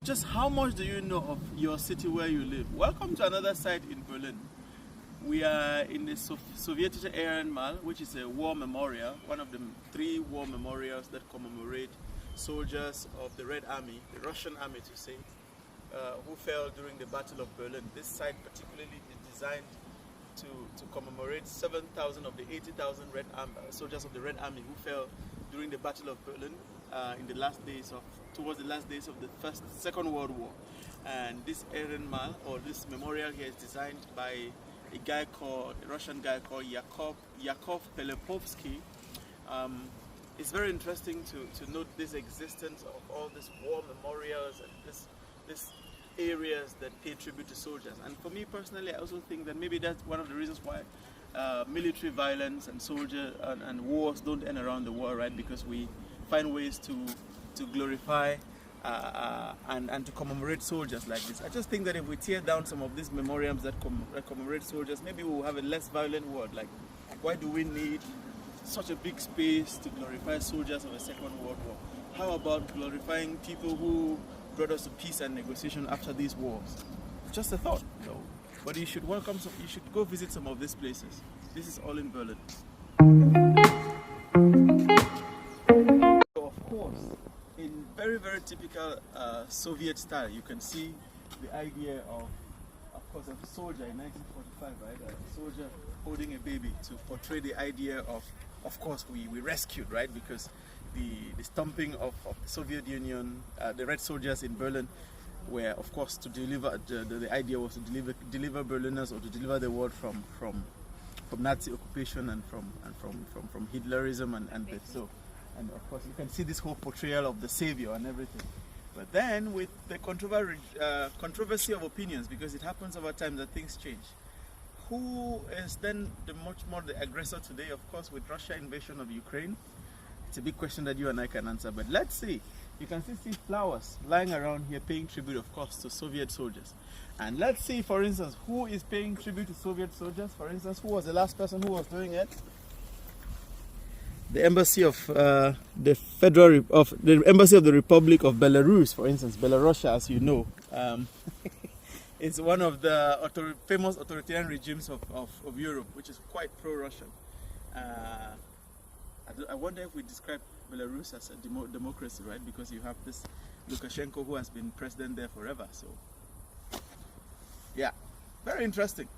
Just how much do you know of your city where you live? Welcome to another site in Berlin. We are in the Sowjetische Ehrenmal, which is a war memorial, one of the 3 war memorials that commemorate soldiers of the Red Army, the Russian army to say, who fell during the Battle of Berlin. This site particularly is designed to commemorate 7,000 of the 80,000 soldiers of the Red Army who fell during the Battle of Berlin towards the last days of the Second World War. And this Ehrenmal, or this memorial here, is designed by a Russian guy called Yakov Pelepovsky. It's very interesting to note this existence of all these war memorials and this areas that pay tribute to soldiers. And for me personally, I also think that maybe that's one of the reasons why military violence and and wars don't end around the world, right? Because we find ways to glorify and to commemorate soldiers like this. I just think that if we tear down some of these memorials that commemorate soldiers, maybe we'll have a less violent world. Like, why do we need such a big space to glorify soldiers of the Second World War? How about glorifying people who brought us to peace and negotiation after these wars? Just a thought, no. But you should go visit some of these places. This is all in Berlin. Of course, in very, very typical Soviet style, you can see the idea of course, of a soldier in 1945, right? A soldier holding a baby to portray the idea of course, we rescued, right? Because the stomping of the Soviet Union, the Red Soldiers in Berlin, were, of course, to deliver. The idea was to deliver Berliners, or to deliver the world from Nazi occupation and from Hitlerism and death. So, and of course, you can see this whole portrayal of the savior and everything. But then, with the controversy of opinions, because it happens over time that things change. Who is then much more the aggressor today? Of course, with Russia's invasion of Ukraine. It's a big question that you and I can answer, but let's see. You can still see flowers lying around here paying tribute, of course, to Soviet soldiers. And let's see, for instance, who is paying tribute to Soviet soldiers. For instance, who was the last person who was doing it? The embassy of the embassy of the Republic of Belarus, for instance, Belarusia, as you know, is one of the famous authoritarian regimes of Europe, which is quite pro-Russian. I wonder if we describe Belarus as a democracy, right? Because you have this Lukashenko who has been president there forever. So, yeah, very interesting.